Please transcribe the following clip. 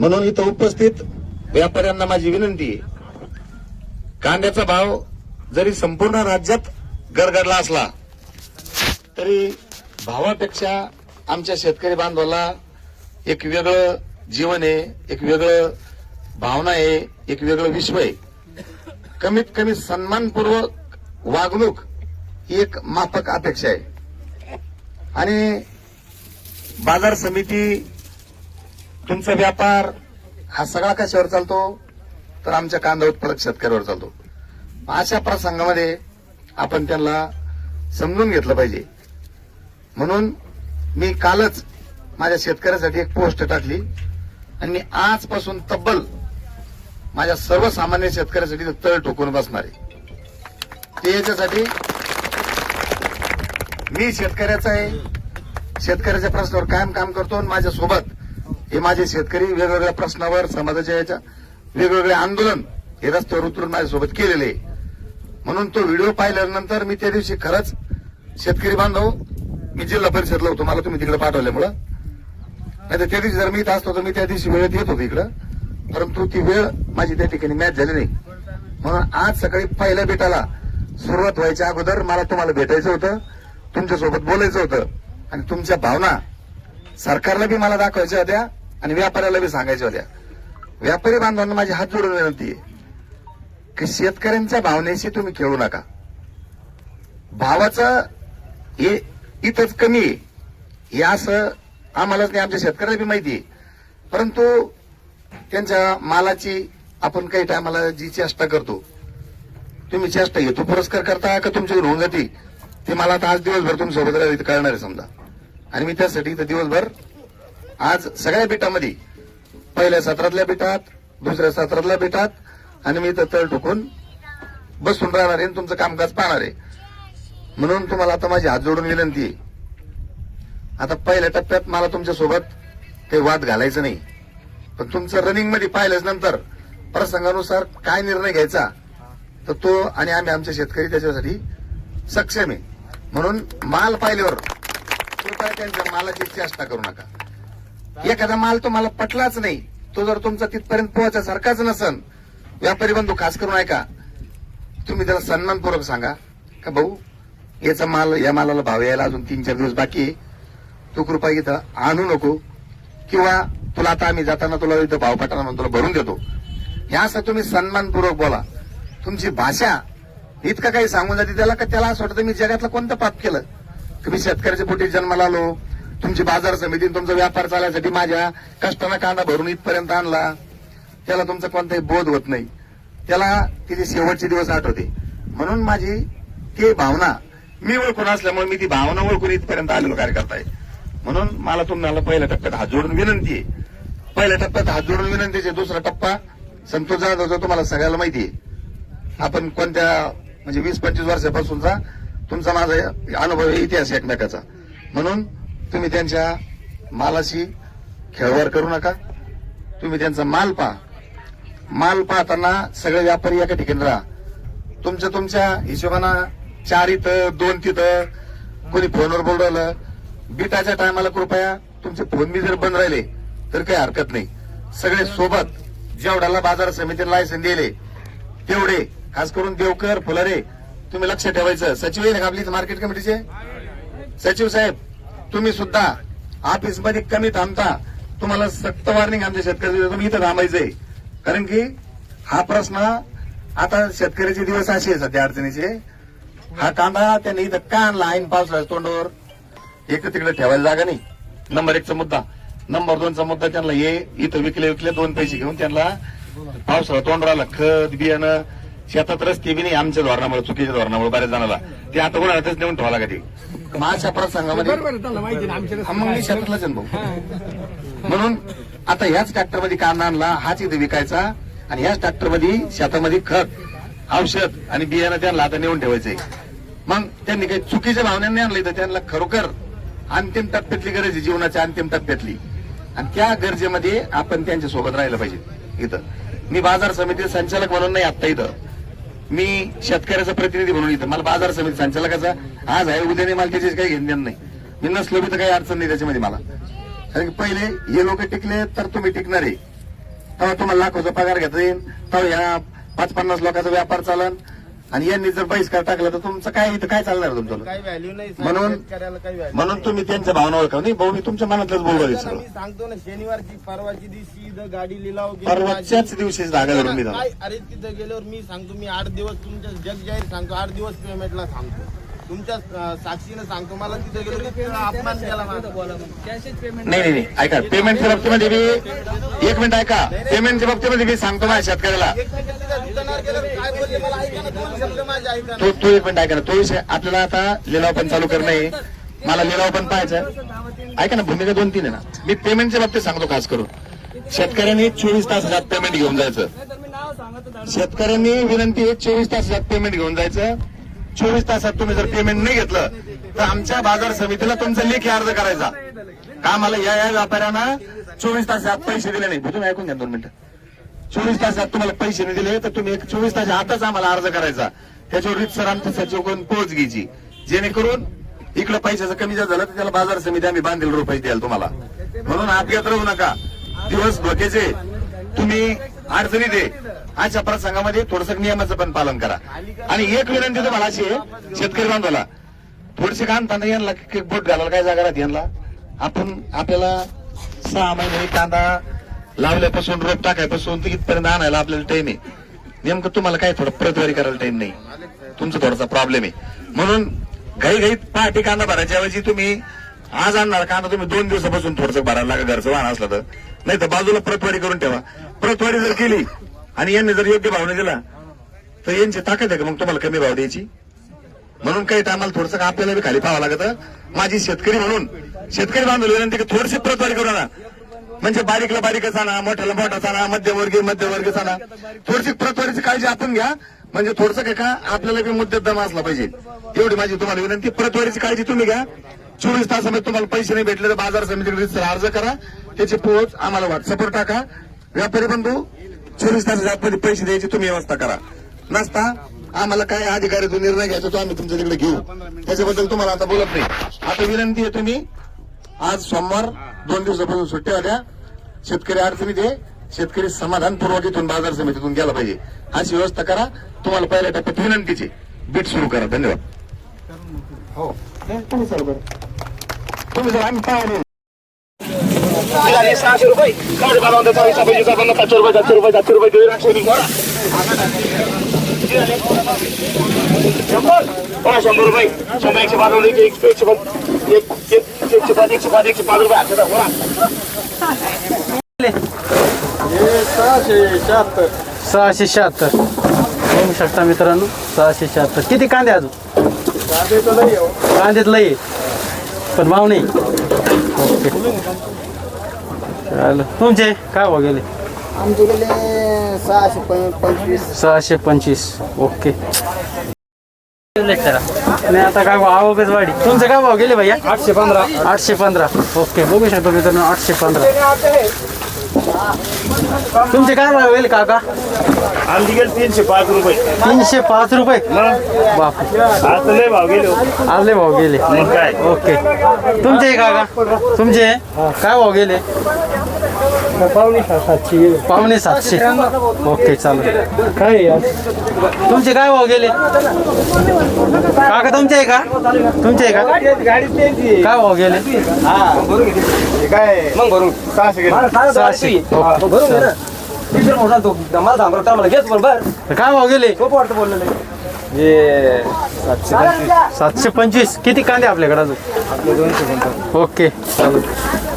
म्हणून इथं उपस्थित व्यापाऱ्यांना माझी विनंती आहे, कांद्याचा भाव जरी संपूर्ण राज्यात गडगडला असला तरी भावापेक्षा आमच्या शेतकरी बांधवाला एक वेगळं जीवन आहे, एक वेगळं भावना आहे, एक वेगळं विश्व आहे. कमीत कमी सन्मानपूर्वक वागणूक ही एक माफक अपेक्षा आहे. आणि बाजार समिती, तुमचा व्यापार हा सगळा कशावर चालतो तर आमच्या कांदा उत्पादक शेतकऱ्यावर चालतो. अशा प्रसंगामध्ये आपण त्यांना समजून घेतलं पाहिजे. म्हणून मी कालच माझ्या शेतकऱ्यासाठी एक पोस्ट टाकली आणि मी आजपासून तब्बल माझ्या सर्वसामान्य शेतकऱ्यासाठी तळ ठोकून बसणार आहे. ते याच्यासाठी मी शेतकऱ्याचा आहे, शेतकऱ्याच्या प्रश्नावर कायम काम करतो आणि माझ्यासोबत हे माझे शेतकरी वेगवेगळ्या प्रश्नावर समाजाच्या याच्या वेगवेगळे आंदोलन हे रस्त्यावर उतरून माझ्यासोबत केलेले आहे. म्हणून तो व्हिडिओ पाहिल्यानंतर मी त्या दिवशी खरंच शेतकरी बांधव, मी जिल्हा परिषदला होतो, मला तुम्ही तिकडे पाठवल्यामुळं, नाही तर त्या दिवशी जर मी इथं असतो तर मी त्या दिवशी वेळेत येत होतो इकडं, परंतु ती वेळ माझी त्या ठिकाणी मॅच झाली नाही. म्हणून आज सकाळी पहिल्या बेटाला सुरुवात व्हायच्या अगोदर मला तुम्हाला भेटायचं होतं, तुमच्यासोबत बोलायचं होतं आणि तुमच्या भावना सरकारला बी मला दाखवायच्या होत्या आणि व्यापाऱ्याला बी सांगायच्या होत्या. व्यापारी बांधवांना माझी हात जोडून विनंती आहे की शेतकऱ्यांच्या भावनेशी तुम्ही खेळू नका. भावाचं हे इथंच कमी आहे हे असं आम्हालाच नाही, आमच्या शेतकऱ्याला बी माहिती आहे, परंतु त्यांच्या मालाची आपण काही टायमाला जी चेष्टा करतो, तुम्ही चेष्टा घेतो पुरस्कार करता का तुमच्याकडून होऊन जाते ते मला आता आज दिवसभर तुम्ही सोबत राहिलं इथं कळणार आहे समजा. आणि मी त्यासाठी इथं दिवसभर आज सगळ्या बेटामध्ये, पहिल्या सत्रातल्या बेटात, दुसऱ्या सत्रातल्या बेटात, आणि मी इथं तळ ठोकून बसून राहणार आहे, तुमचं कामकाज पाहणार आहे. म्हणून तुम्हाला आता माझी हात जोडून विनंती आहे, आता पहिल्या टप्प्यात मला तुमच्यासोबत काही वाद घालायचं नाही, पण तुमचं रनिंग मध्ये पाहिल्याच नंतर प्रसंगानुसार काय निर्णय घ्यायचा तर तो आणि आम्ही आमचे शेतकरी त्याच्यासाठी सक्षम आहे. म्हणून माल पाहिल्यावर कृपया त्यांच्या मालाची चेष्टा करू नका. एखादा माल तुम्हाला पटलाच नाही, तो जर तुमचा तिथपर्यंत पोहोचासारखाच नसन, व्यापारी बंधू खास करून ऐका, तुम्ही त्याला सन्मानपूर्वक सांगा का भाऊ याचा माल, या मालाला भाव यायला अजून 3-4 दिवस बाकी आहे, तू कृपया इथं आणू नको, किंवा तुला आता आम्ही जाताना तुला इथं भाव पटाना म्हणून तुला भरून देतो, हे असं तुम्ही सन्मानपूर्वक बोला. तुमची भाषा इतकं काही सांगून जाते त्याला का त्याला असं वाटतं मी जगातलं कोणतं पाप केलं की मी शेतकऱ्याच्या पोटी जन्माला आलो, तुमची बाजार समितीने तुमचा व्यापार चालण्यासाठी माझ्या कष्टानं कांदा भरून इथपर्यंत आणला, त्याला तुमचा कोणताही बोध होत नाही, त्याला तिचे शेवटचे दिवस आठवते. म्हणून माझी ती भावना मी ओळखून असल्यामुळे मी ती भावना ओळखून इथपर्यंत आलेलो कार्यकर्ता आहे. म्हणून मला तुम्हाला पहिल्या टप्प्यात हात जोडून विनंती आहे, पहिल्या टप्प्यात हात जोडून विनंतीचे दुसरा टप्पा संतोष जाधव, तुम्हाला सगळ्याला माहिती आहे आपण कोणत्या म्हणजे 20-25 वर्षापासूनचा तुमचा माझा अनुभव इतिहास एकमेकाचा. म्हणून तुम्ही त्यांच्या मालाशी खेळवार करू नका, तुम्ही त्यांचा माल पहा. माल पाहताना सगळे व्यापारी एका ठिकाणी राहा, तुमच्या हिशोबानं 4 इथं 2 तिथं, कोणी फोनवर बोलवलं, बिटाच्या टायमाला कृपया तुमचे फोन बी जर बंद राहिले तर काही हरकत नाही. सगळे सोबत जेवढ्याला बाजार समितीने लायसन दिले तेवढे, खास करून देवकर, फुलारे, तुम्ही लक्ष ठेवायचं. सचिव आहे ना आपली मार्केट कमिटीचे सचिव साहेब, तुम्ही सुद्धा ऑफिस मध्ये कमी थांबता, तुम्हाला सक्त वॉर्निंग आमच्या शेतकरी तुम्ही इथं थांबायचंय. कारण की हा प्रश्न आता शेतकऱ्याचे दिवस असे आहे सध्या अडचणीचे. हा कांदा त्यांनी इथं का आणला ऐन पावसाळ्याच्या तोंडावर, एक तर तिकडे ठेवायला जागा नाही, नंबर 1चा मुद्दा. नंबर 2चा मुद्दा, त्यांना हे इथं विकले 2 पैसे घेऊन त्यांना पावसाळा तोंड राहिला, खत बियाणं, शेतात रस्ते बी नाही आमच्या धोरणामुळे, चुकीच्या धोरणामुळे बऱ्याच जणांना ते आता उन्हाळ्यातच नेऊन ठेवा लागते. माझ्या प्रसंगामध्ये मग मी शेतातलाच भाऊ. म्हणून आता ह्याच ट्रॅक्टरमध्ये कांदा आणला, हाच इथे विकायचा आणि ह्याच ट्रॅक्टरमध्ये शेतामध्ये खत, औषध आणि बियाणं त्यांना आता नेऊन ठेवायचंय. मग त्यांनी काही चुकीच्या भावनेने आणलं तर त्यांना खरोखर अंतिम टप्प्यातली गरज आहे, जीवनाच्या अंतिम टप्प्यातली, आणि त्या गरजेमध्ये आपण त्यांच्या सोबत राहिलं पाहिजे. इथं मी बाजार समिती संचालक म्हणून नाही, आता इथं मी शेतकऱ्याचा प्रतिनिधी म्हणून इथं, मला बाजार समिती संचालकाचा आज आहे उद्या नाही, मला त्याची काही घेणं नाही, मी नसलो बी तर काही अडचण नाही त्याच्यामध्ये मला. कारण की पहिले हे लोक टिकले तर तुम्ही टिकणार आहे, तेव्हा तुम्हाला लाखोचा पगार घेता येईल, तेव्हा या 5-50 लोकांचा व्यापार चालन. आणि यांनी जर बहिष्कार टाकला तर तुमचं काय इथं काय चालणार तुमचं? काही व्हॅल्यू नाही म्हणून शेतकऱ्याला, काही व्हॅल्यू म्हणून तुम्ही त्यांच्या भावना ओळखा. नाही भाऊ, मी तुमच्या मनातलंच बोलू मी सगळं. सांगतो ना, शनिवारची परवाची दिवशी इथं गाडी लिलाव गेली परवाच्याच दिवशी जागा धरून मी काय, अरे तिथं गेल्यावर मी सांगतो, मी 8 दिवस तुमच्या जग जाहीर सांगतो, 8 दिवस पेमेंटला सांगतो, तुमच्या साक्षीने सांगतो. मला तिथं गेलो की अपमान केला माझा. नाही नाही ऐका, पेमेंटच्या बाबतीमध्ये मी 1 मिनिट ऐका, पेमेंटच्या बाबतीमध्ये मी सांगतो माझ्या शेतकऱ्याला. एक मिनिट तिथं दुकानावर गेल्यावर काय बोलले मला ऐका ना, 2 शब्द माझे ऐका ना. तो 1 मिनिट ऐका ना, तो विषय आपल्याला आता लिलाव पण चालू करणं आहे, मला लिलाव पण पाहायचा. ऐका ना, भूमिका 2-3 आहे ना. मी पेमेंटच्या बाबतीत सांगतो खास करून. शेतकऱ्यांनी 24 तासात पेमेंट घेऊन जायचं. शेतकऱ्यांनी विनंती आहे 24 तासात पेमेंट घेऊन जायचं. 24 तासात तुम्ही जर पेमेंट नाही घेतलं तर आमच्या बाजार समितीला तुमचा लेखी अर्ज करायचा का मला या व्यापाऱ्यांना 24 तासात पैसे दिले नाही. तुम्ही ऐकून घ्या 2 मिनिटं. 24 तासात तुम्हाला पैसे नाही दिले तर तुम्ही 24 तासाच्या आतच आम्हाला अर्ज करायचा. त्याच्यावर रीतसर आमच्या सचिवकडून पोहोच घ्यायची, जेणेकरून इकडे पैशाचं कमी जास्त झालं तर त्याला बाजार समिती आम्ही बांधील रुपये द्याल तुम्हाला. म्हणून अपघात राहू नका, दिवस धोक्याचे, तुम्ही अडचणी दे. आजच्या प्रसंगामध्ये थोडस नियमाचं पण पालन करा. आणि एक विनंती तुम्हाला अशी आहे, शेतकरी बांधवाला थोडीशी कांदा यांना बोट घालायला काय जागा राहते यांना. आपल्याला 6 महिने कांदा लावल्यापासून रोप टाकायपासून तर इथपर्यंत आणायला आपल्याला टाइम आहे. नेमकं तुम्हाला काय थोडं प्रतवारी करायला टाइम नाही, तुमचा थोडासा प्रॉब्लेम आहे. म्हणून घाईघाईत पहाटे कांदा भरायच्या ऐवजी तुम्ही आज आणणार कांदा तुम्ही 2 दिवसापासून थोडंसं भरायला लागा, घरचं वाहन असलं तर. नाही तर बाजूला प्रतवारी करून ठेवा. प्रतवारी जर केली आणि यांनी जर योग्य भावने दिला तर यांची ताकद आहे का मग तुम्हाला कमी भाव द्यायची? म्हणून काही टायमाला थोडंसं आपल्याला बी खाली पाहावं लागतं. माझी शेतकरी म्हणून शेतकरी बांधव विनंती की थोडीशी प्रतवारी करू ना. म्हणजे बारीकला बारीकच आणा, मोठ्याला मोठाच आणा, मध्यवर्गीच आणा. थोडीशी प्रतवारीची काळजी आपण घ्या. म्हणजे थोडंसं काय का आपल्याला बी मुद्द्यात दम असला पाहिजे, एवढी माझी तुम्हाला विनंती. प्रतवारीची काळजी तुम्ही घ्या. 24 तासामध्ये तुम्हाला पैसे नाही भेटले तर बाजार समितीकडे अर्ज करा, त्याची पोहोच आम्हाला व्हॉट्सअपवर टाका. व्यापारी बंधू 24 तासाच्या आतमध्ये पैसे द्यायची तुम्ही व्यवस्था करा. नसता आम्हाला काय अधिकारी जो निर्णय घ्यायचा तो आम्ही तुमच्या तिकडे घेऊ. त्याच्याबद्दल तुम्हाला आता बोलत नाही. आता विनंती आहे, तुम्ही आज सोमवार 2 दिवसापासून सुट्ट्या होत्या. शेतकरी अडचणीत आहे, शेतकरी समाधानपूर्वक इथून बाजार समितीतून गेला पाहिजे अशी व्यवस्था करा. तुम्हाला पहिल्या टप्प्यात विनंतीची बीट सुरू करा. धन्यवाद. हो तुम्ही सर बरं तुम्ही सर आम्ही पाहून 600 रुपये 700 रुपये 100 रुपये 100 676 बघू शकता मित्रांनो, 676. किती कांदे अजून? कांदेत लई पण भाव नाही. ओके चालेल. तुमचे काय भाव गेले? आमचे गेले 625. 625. ओके. नाही आता काय भाव आवकच वाढी. तुमचे काय भाव गेले भैया? 815. 815. ओके बघू शकतो मित्रांनो, 815. तुमचे काय भाव गेले काका? आमची गेली 305 रुपये. 305 रुपये. बाप, आज लय भाव गेले. आले भाव गेले. मग काय? ओके. तुमचे काका, तुमचे काय भाव गेले? 750. ओके चालेल. काय तुमचे काय भाव गेले काका? तुमचे आहे का? तुमचे आहे का? काय भाव गेले? काय मग भरून 600 600. काय भाव गेले? 725. किती कांदे आपल्याकडे अजून? ओके चालेल.